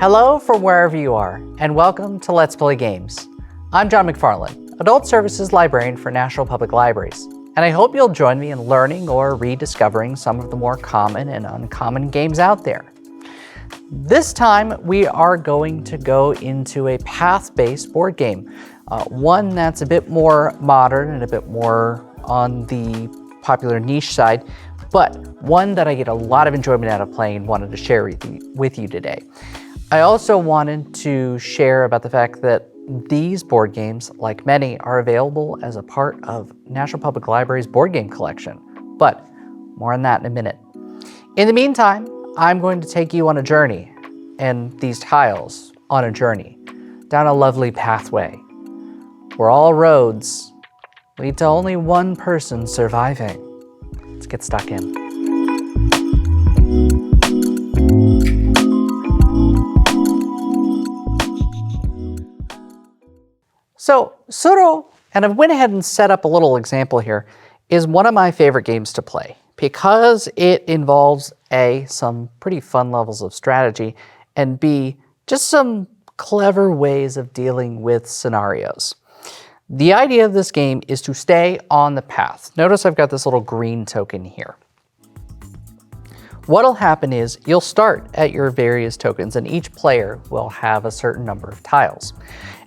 Hello from wherever you are, and welcome to Let's Play Games. I'm John McFarlane, Adult Services Librarian for National Public Libraries, and I hope you'll join me in learning or rediscovering some of the more common and uncommon games out there. This time, we are going to go into a path-based board game, one that's a bit more modern and a bit more on the popular niche side, but one that I get a lot of enjoyment out of playing and wanted to share with you today. I also wanted to share about the fact that these board games, like many, are available as a part of National Public Library's board game collection, but more on that in a minute. In the meantime, I'm going to take you on a journey, and these tiles on a journey, down a lovely pathway, where all roads lead to only one person surviving. Let's get stuck in. So Tsuro, and I went ahead and set up a little example here, is one of my favorite games to play because it involves A, some pretty fun levels of strategy, and B, just some clever ways of dealing with scenarios. The idea of this game is to stay on the path. Notice I've got this little green token here. What'll happen is you'll start at your various tokens, and each player will have a certain number of tiles.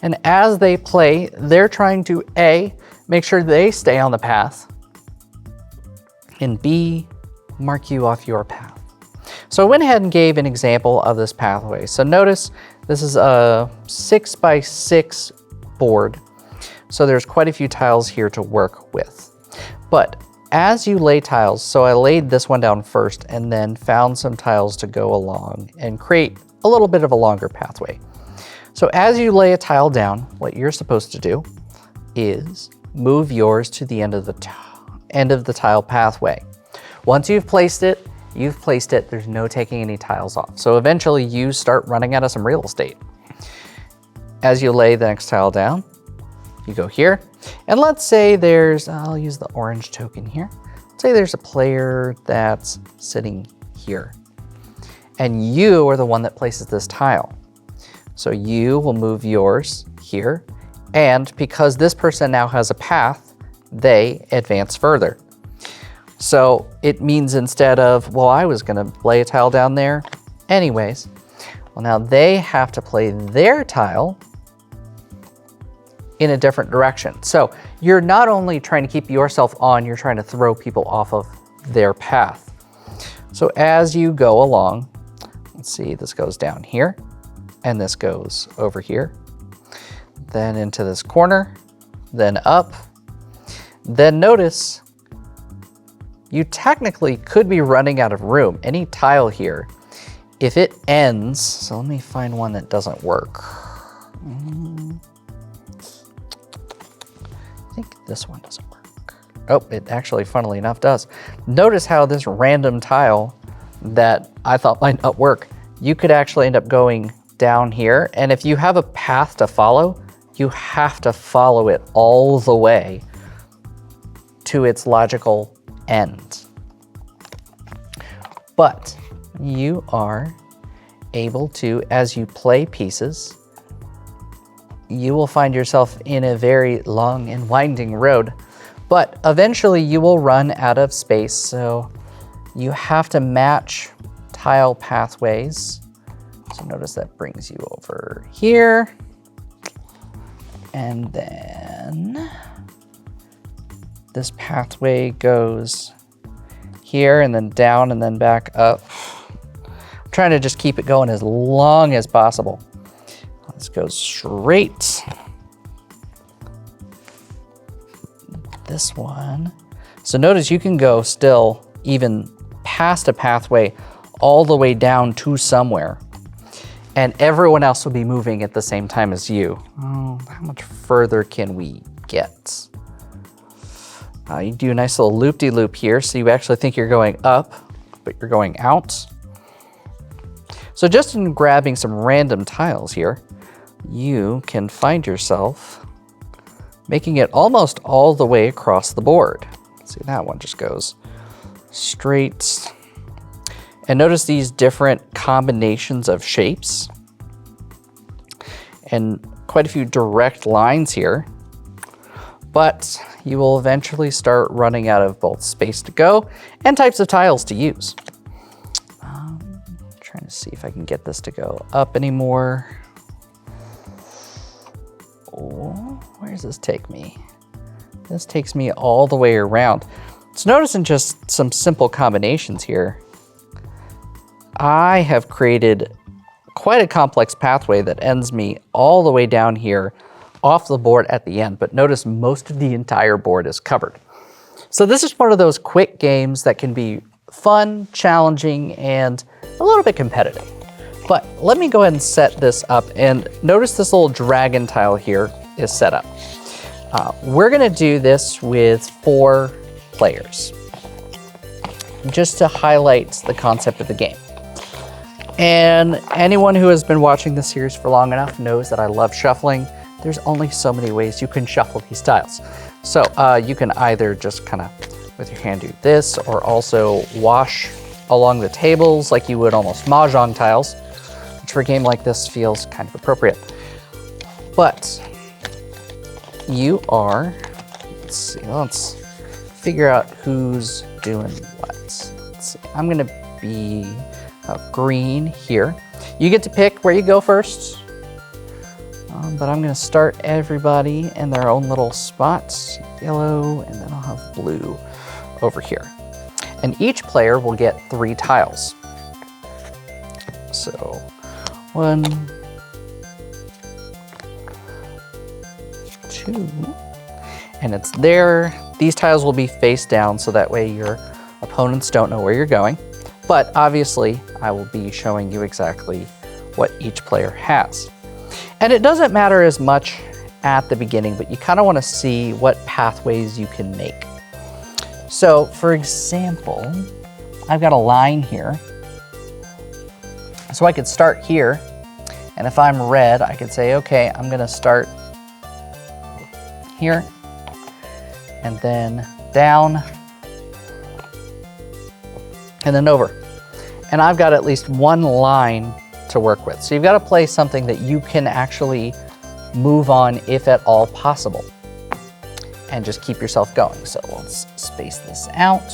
And as they play, they're trying to A, make sure they stay on the path, and B, mark you off your path. So I went ahead and gave an example of this pathway. So notice this is a 6x6 board. So there's quite a few tiles here to work with. But as you lay tiles, so I laid this one down first and then found some tiles to go along and create a little bit of a longer pathway. So as you lay a tile down, what you're supposed to do is move yours to the end of the tile pathway. Once you've placed it, there's no taking any tiles off. So eventually you start running out of some real estate. As you lay the next tile down, you go here, and let's say I'll use the orange token here. Let's say there's a player that's sitting here, and you are the one that places this tile. So you will move yours here, and because this person now has a path, they advance further. So it means instead of, well, I was gonna lay a tile down there anyways, well, now they have to play their tile in a different direction. So you're not only trying to keep yourself on, you're trying to throw people off of their path. So as you go along, let's see, this goes down here, and this goes over here, then into this corner, then up. Then notice, you technically could be running out of room. Any tile here, if it ends, so let me find one that doesn't work. I think this one doesn't work. Oh, it actually, funnily enough, does. Notice how this random tile that I thought might not work, you could actually end up going down here. And if you have a path to follow, you have to follow it all the way to its logical end. But you are able to, as you play pieces, you will find yourself in a very long and winding road, but eventually you will run out of space. So you have to match tile pathways. So notice that brings you over here. And then this pathway goes here and then down and then back up. I'm trying to just keep it going as long as possible. Let's go straight. This one. So notice you can go still even past a pathway all the way down to somewhere. And everyone else will be moving at the same time as you. Oh, how much further can we get? You do a nice little loop-de-loop here, so you actually think you're going up, but you're going out. So just in grabbing some random tiles here, you can find yourself making it almost all the way across the board. See, that one just goes straight. And notice these different combinations of shapes. and quite a few direct lines here, but you will eventually start running out of both space to go and types of tiles to use. Trying to see if I can get this to go up anymore. Oh, where does this take me? This takes me all the way around. So notice in just some simple combinations here, I have created quite a complex pathway that ends me all the way down here off the board at the end, but notice most of the entire board is covered. So this is one of those quick games that can be fun, challenging, and a little bit competitive. But let me go ahead and set this up, and notice this little dragon tile here is set up. We're gonna do this with 4 players, just to highlight the concept of the game. And anyone who has been watching this series for long enough knows that I love shuffling. There's only so many ways you can shuffle these tiles. So you can either just kind of with your hand do this, or also wash along the tables like you would almost mahjong tiles, which for a game like this feels kind of appropriate. But you are, let's figure out who's doing what. Let's see, I'm gonna be green here. You get to pick where you go first, but I'm gonna start everybody in their own little spots, yellow, and then I'll have blue over here. And each player will get 3 tiles. So 1, 2, and it's there. These tiles will be face down so that way your opponents don't know where you're going. But obviously I will be showing you exactly what each player has. And it doesn't matter as much at the beginning, but you kind of want to see what pathways you can make. So for example, I've got a line here. So I could start here, and if I'm red, I could say, okay, I'm gonna start here, and then down, and then over. And I've got at least 1 line to work with. So you've got to play something that you can actually move on if at all possible, and just keep yourself going. So let's space this out.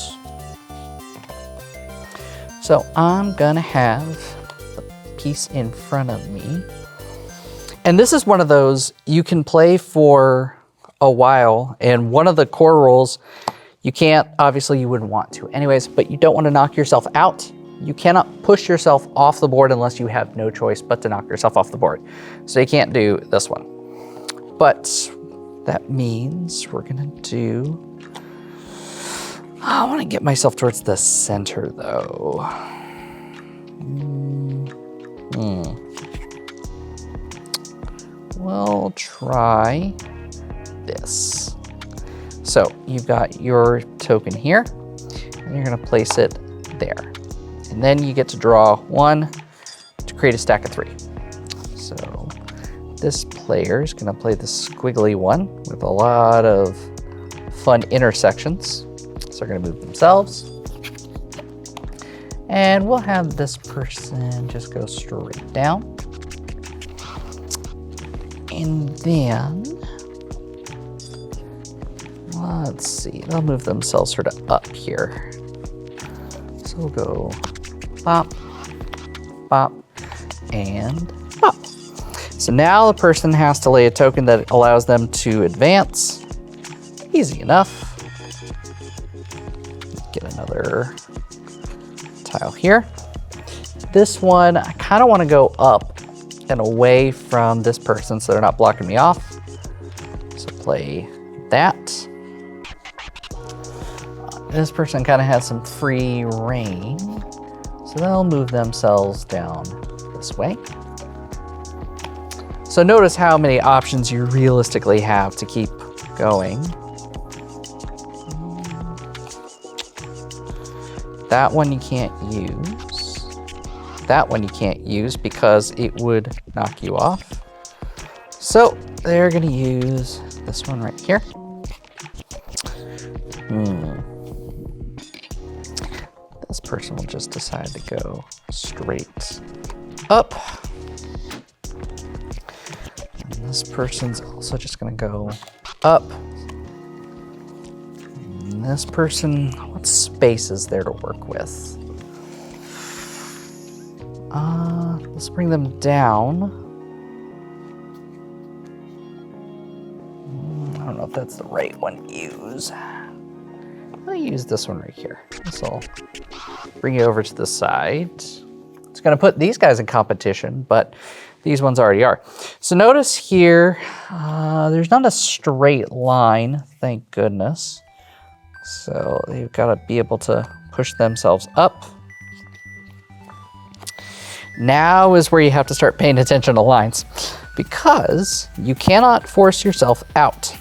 So I'm gonna have the piece in front of me. And this is one of those you can play for a while, and one of the core rules, you can't, obviously you wouldn't want to anyways, but you don't want to knock yourself out. You cannot push yourself off the board unless you have no choice but to knock yourself off the board. So you can't do this one. But that means we're gonna do, I want to get myself towards the center though. We'll try this. So you've got your token here, and you're gonna place it there. And then you get to draw 1 to create a stack of 3. So this player is gonna play the squiggly one with a lot of fun intersections. So they're gonna move themselves. And we'll have this person just go straight down. And then, let's see, they'll move themselves sort of up here. So we'll go bop, bop, and bop. So now the person has to lay a token that allows them to advance. Easy enough. Get another tile here. This one, I kind of want to go up and away from this person so they're not blocking me off. So play that. This person kind of has some free reign, so they'll move themselves down this way. So notice how many options you realistically have to keep going. That one you can't use. That one you can't use because it would knock you off. So they're gonna use this one right here. This person will just decide to go straight up. This person's also just gonna go up. And this person, what space is there to work with? Let's bring them down. I don't know if that's the right one to use. I'll use this one right here. This will bring you over to the side. It's gonna put these guys in competition, but these ones already are. So notice here, there's not a straight line, thank goodness. So they've gotta be able to push themselves up. Now is where you have to start paying attention to lines, because you cannot force yourself out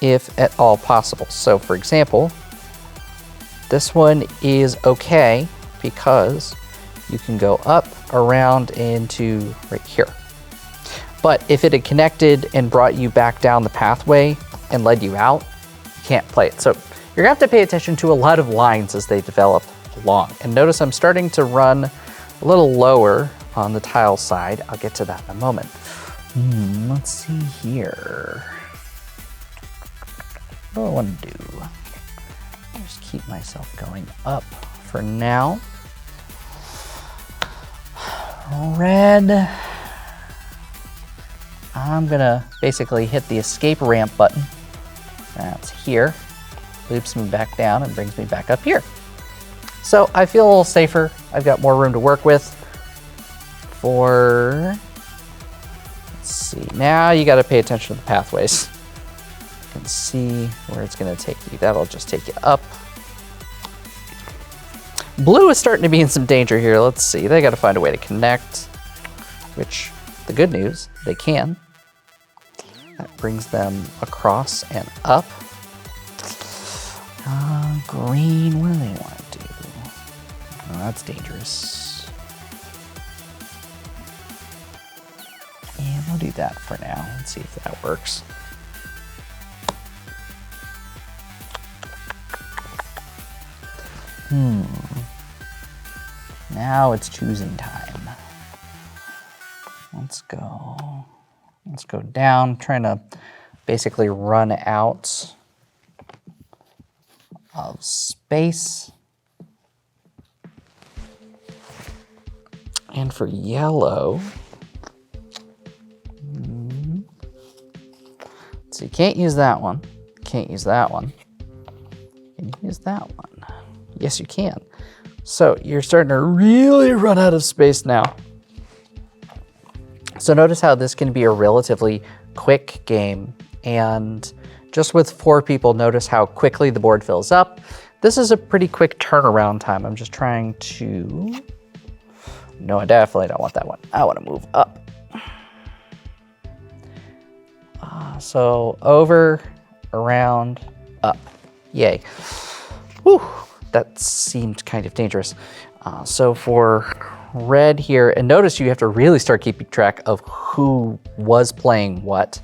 if at all possible. So for example, this one is okay because you can go up, around, into right here. But if it had connected and brought you back down the pathway and led you out, you can't play it. So you're gonna have to pay attention to a lot of lines as they develop along. And notice I'm starting to run a little lower on the tile side. I'll get to that in a moment. Let's see here. What do I want to do? I'll just keep myself going up for now. Red. I'm gonna basically hit the escape ramp button. That's here. Loops me back down and brings me back up here. So I feel a little safer. I've got more room to work with for, let's see, now you gotta pay attention to the pathways. You can see where it's gonna take you. That'll just take you up. Blue is starting to be in some danger here. Let's see, they gotta find a way to connect, which, the good news, they can. That brings them across and up. Green, what do they want to do? Oh, that's dangerous. And we'll do that for now. Let's see if that works. Now it's choosing time. Let's go down, trying to basically run out of space. And for yellow, so you can't use that one. Can't use that one. Can you use that one? Yes, you can. So you're starting to really run out of space now. So notice how this can be a relatively quick game, and just with 4 people, notice how quickly the board fills up. This is a pretty quick turnaround time. I'm just trying to, no, I definitely don't want that one. I want to move up. So over, around, up. Yay. Whew, that seemed kind of dangerous. So for red here, and notice you have to really start keeping track of who was playing what.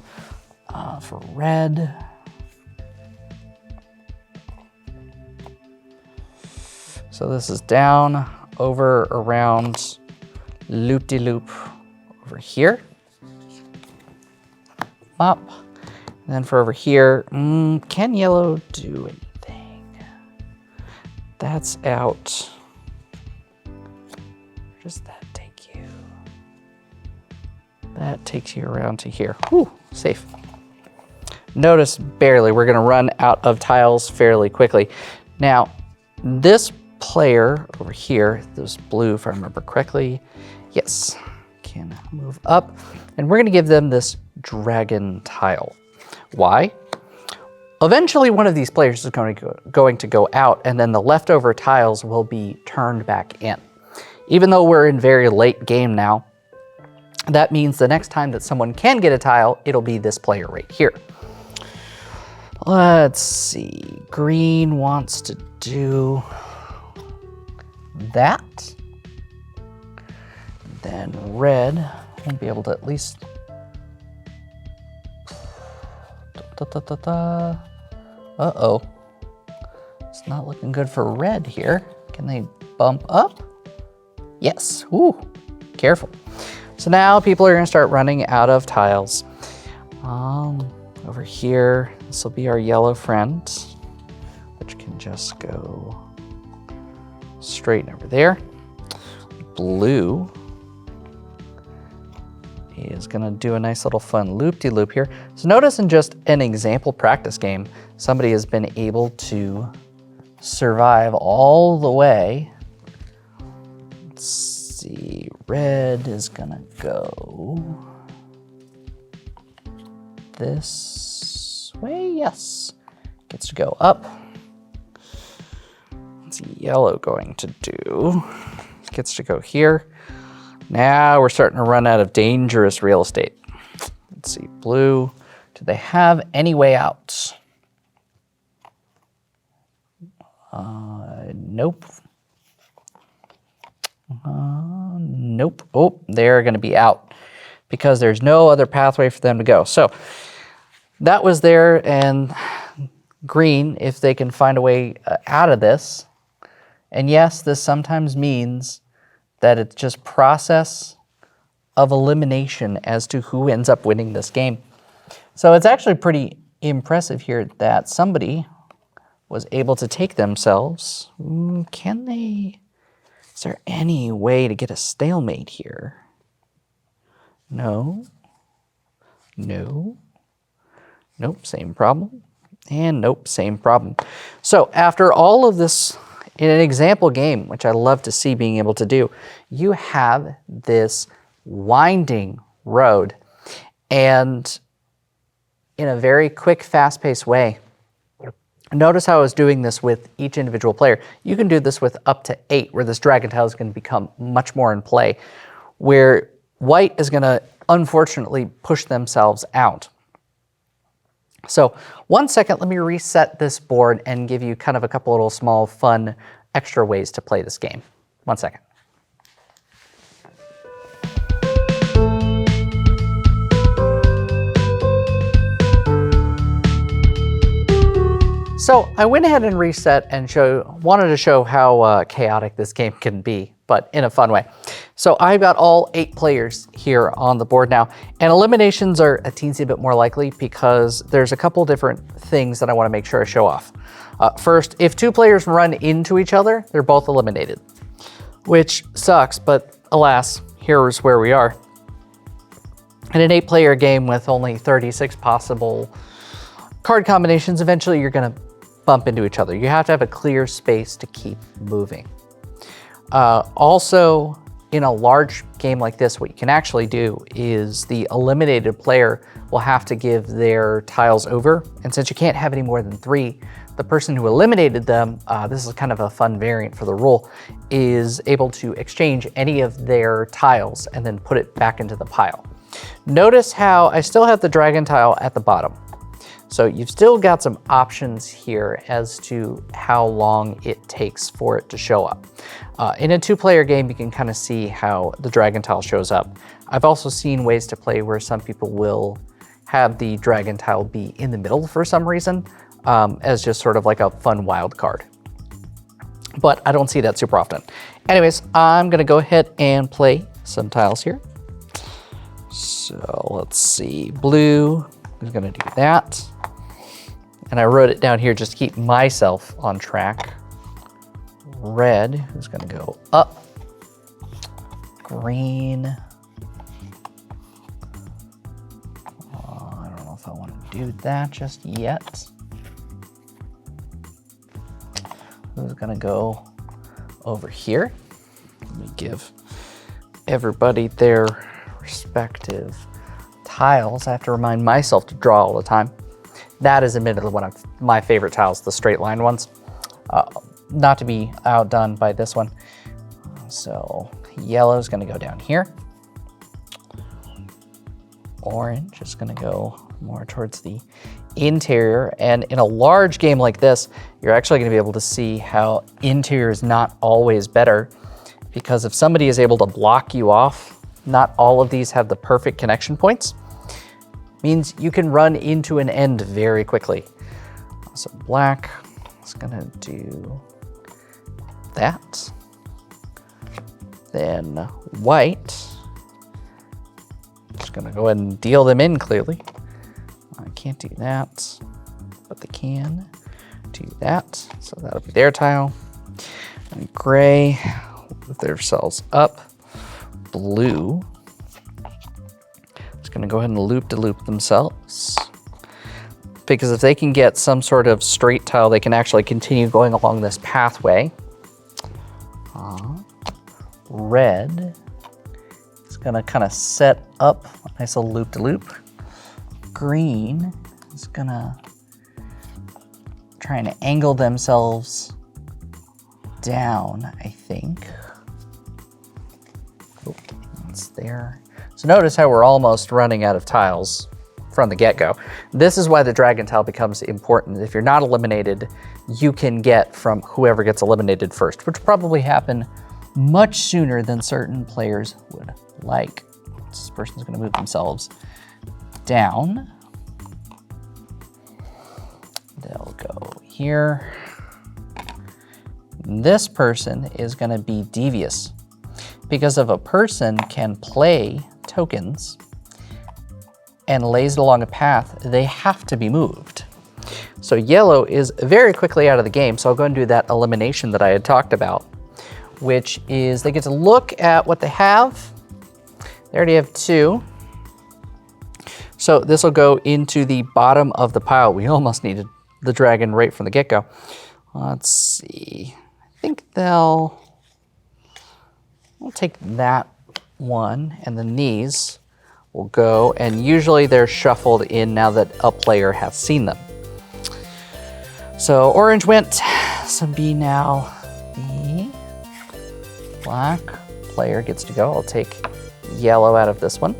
For red, so this is down, over, around, loop-de-loop over here. Up. And then for over here, can yellow do anything? That's out. Where does that take you? That takes you around to here. Whew, safe. Notice barely, we're gonna run out of tiles fairly quickly. Now, this player over here, this blue, if I remember correctly, yes, can move up. And we're gonna give them this dragon tile. Why? Eventually one of these players is going to go out, and then the leftover tiles will be turned back in. Even though we're in very late game now, that means the next time that someone can get a tile, it'll be this player right here. Let's see, green wants to do that. Then red will be able to at least, uh-oh. It's not looking good for red here. Can they bump up? Yes, ooh, careful. So now people are gonna start running out of tiles. Over here, this will be our yellow friend, which can just go straight over there. Blue is gonna do a nice little fun loop-de-loop here. So notice in just an example practice game, somebody has been able to survive all the way. Let's see, red is gonna go this way, yes. Gets to go up. What's yellow going to do? Gets to go here. Now we're starting to run out of dangerous real estate. Let's see, blue, do they have any way out? Nope. Nope. Oh, they're gonna be out because there's no other pathway for them to go. So that was there, and green, if they can find a way out of this. And yes, this sometimes means that it's just process of elimination as to who ends up winning this game. So it's actually pretty impressive here that somebody was able to take themselves. Can they? Is there any way to get a stalemate here? No. No. Nope, same problem. And nope, same problem. So after all of this, in an example game, which I love to see being able to do, you have this winding road, and in a very quick, fast-paced way. Notice how I was doing this with each individual player. You can do this with up to 8, where this dragon tile is going to become much more in play, where white is going to unfortunately push themselves out. So 1 second, let me reset this board and give you kind of a couple little small fun extra ways to play this game. 1 second. So I went ahead and reset and wanted to show how chaotic this game can be, but in a fun way. So I've got all 8 players here on the board now, and eliminations are a teensy bit more likely because there's a couple different things that I want to make sure I show off. First, if 2 players run into each other, they're both eliminated, which sucks, but alas, here's where we are. In an 8-player game with only 36 possible card combinations, eventually you're going to bump into each other. You have to have a clear space to keep moving. Also, in a large game like this, what you can actually do is the eliminated player will have to give their tiles over. And since you can't have any more than 3, the person who eliminated them, this is kind of a fun variant for the rule, is able to exchange any of their tiles and then put it back into the pile. Notice how I still have the dragon tile at the bottom. So you've still got some options here as to how long it takes for it to show up. In a 2-player game, you can kind of see how the dragon tile shows up. I've also seen ways to play where some people will have the dragon tile be in the middle for some reason, as just sort of like a fun wild card. But I don't see that super often. Anyways, I'm gonna go ahead and play some tiles here. So let's see, blue is gonna do that. And I wrote it down here just to keep myself on track. Red is gonna go up. Green. I don't know if I wanna do that just yet. Who's gonna go over here? Let me give everybody their respective tiles. I have to remind myself to draw all the time. That is admittedly one of my favorite tiles, the straight line ones. Not to be outdone by this one. So yellow is gonna go down here. Orange is gonna go more towards the interior. And in a large game like this, you're actually gonna be able to see how interior is not always better, because if somebody is able to block you off, not all of these have the perfect connection points. Means you can run into an end very quickly. So black is gonna do that. Then white is gonna go ahead and deal them in clearly. can't do that, but they can do that. So that'll be their tile. And gray will move themselves up. Blue is gonna go ahead and loop-de-loop themselves. Because if they can get some sort of straight tile, they can actually continue going along this pathway. Red is gonna kind of set up a nice little loop-de-loop. Green is gonna try and angle themselves down, I think. Oh, that's there. So notice how we're almost running out of tiles from the get-go. This is why the dragon tile becomes important. If you're not eliminated, you can get from whoever gets eliminated first, which will probably happen much sooner than certain players would like. This person's gonna move themselves down. They'll go here. This person is gonna be devious because if a person can play tokens and lays it along a path, they have to be moved. So yellow is very quickly out of the game, so I'll go and do that elimination that I had talked about, which is they get to look at what they have. They already have 2. So this will go into the bottom of the pile. We almost needed the dragon right from the get-go. Let's see. I think we'll take that one, and then these will go, and usually they're shuffled in now that a player has seen them. So orange went, so B now. The black player gets to go. I'll take yellow out of this one.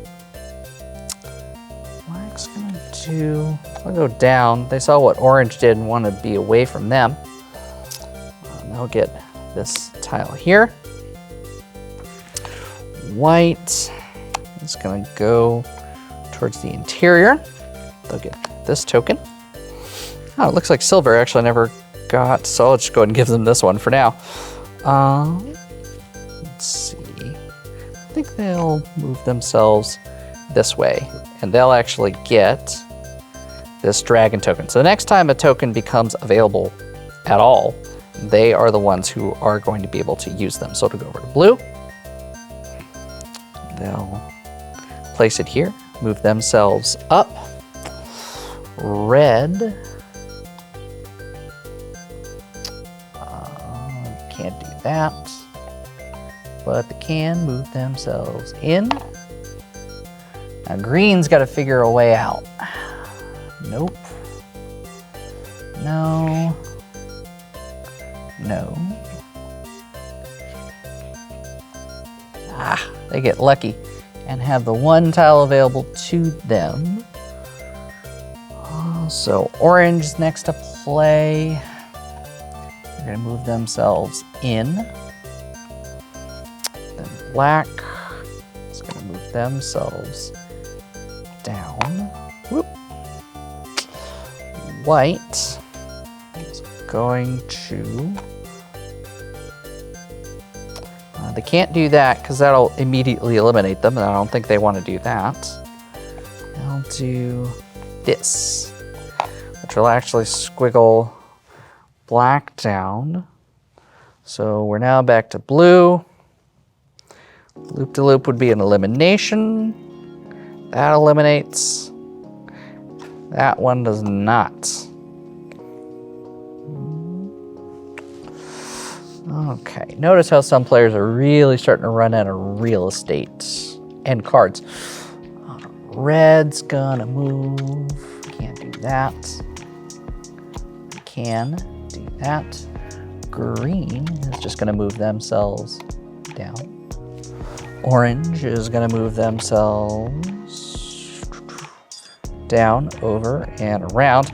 Black's gonna do, I'll go down. They saw what orange did and want to be away from them. They'll get this tile here. White is gonna go towards the interior. They'll get this token. Oh, it looks like silver actually never got, so I'll just go ahead and give them this one for now. Let's see. I think they'll move themselves this way, and they'll actually get this dragon token. So the next time a token becomes available at all, they are the ones who are going to be able to use them. So it'll go over to blue. They'll place it here, move themselves up. Red. Can't do that, but they can move themselves in. Now green's got to figure a way out. Nope. No. No. Ah, they get lucky and have the one tile available to them. So orange is next to play. They're gonna move themselves in. Then black is gonna move themselves down. Whoop. White is going to, they can't do that because that'll immediately eliminate them, and I don't think they want to do that. I'll do this, which will actually squiggle black down. So we're now back to blue. Loop-de-loop would be an elimination. That eliminates. That one does not. Okay, notice how some players are really starting to run out of real estate and cards. Red's gonna move. Can't do that. Can do that. Green is just gonna move themselves down. Orange is gonna move themselves down, over, and around.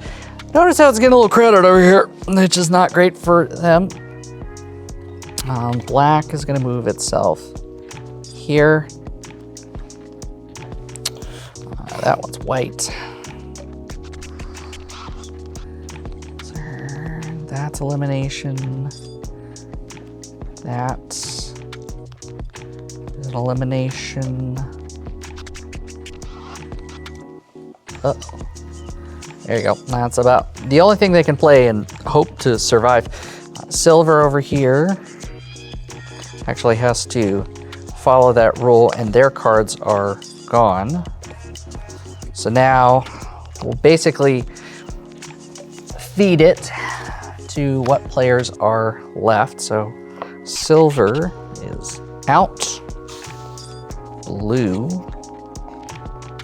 Notice how it's getting a little crowded over here, which is not great for them. Black is gonna move itself here. That one's white. That's elimination. That is an elimination. Uh-oh. There you go. That's about the only thing they can play and hope to survive. Silver over here actually has to follow that rule, and their cards are gone. So now we'll basically feed it to what players are left. So silver is out. Blue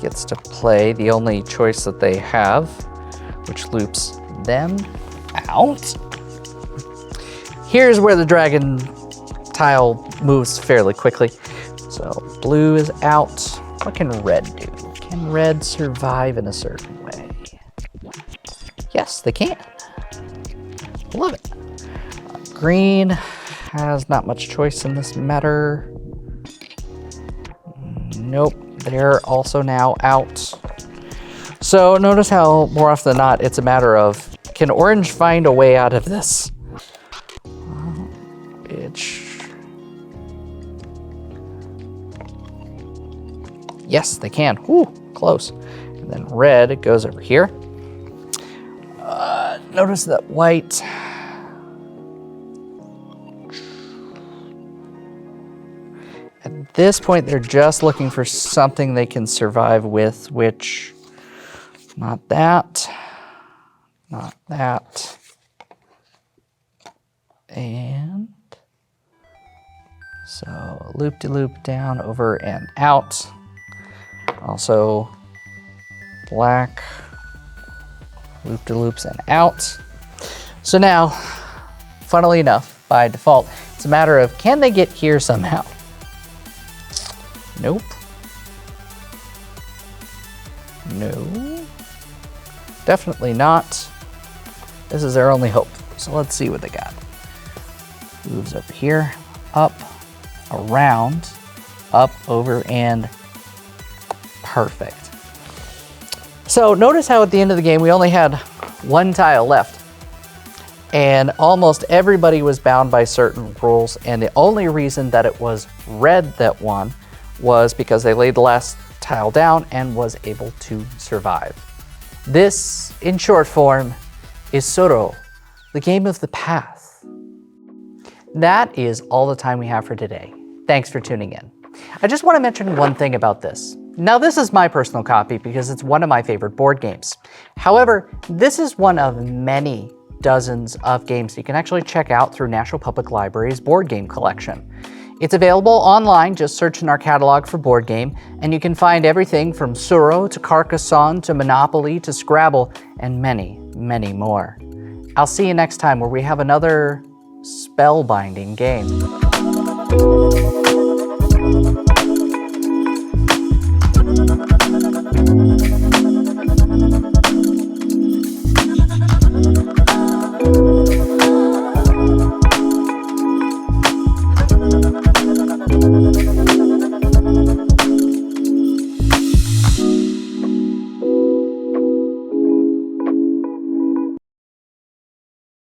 gets to play the only choice that they have, which loops them out. Here's where the dragon tile moves fairly quickly. So blue is out. What can red do? Can red survive in a certain way? Yes, they can. Love it. Green has not much choice in this matter. Nope, they're also now out. So notice how more often than not, it's a matter of, can orange find a way out of this? Yes, they can. Whew, close. And then red goes over here. Notice that white at this point, they're just looking for something they can survive with, which, not that, not that, and so loop-de-loop down, over, and out. Also black, loop-de-loops and out. So now, funnily enough, by default, it's a matter of, can they get here somehow? Nope. No. Definitely not. This is their only hope. So let's see what they got. Moves over here, up, around, up, over, and perfect. So notice how at the end of the game, we only had one tile left. And almost everybody was bound by certain rules. And the only reason that it was red that won was because they laid the last tile down and was able to survive. This, in short form, is Tsuro, the game of the path. That is all the time we have for today. Thanks for tuning in. I just want to mention one thing about this. Now, this is my personal copy because it's one of my favorite board games. However, this is one of many dozens of games you can actually check out through National Public Library's board game collection. It's available online, just search in our catalog for board game, and you can find everything from Tsuro to Carcassonne to Monopoly to Scrabble and many, many more. I'll see you next time where we have another spellbinding game.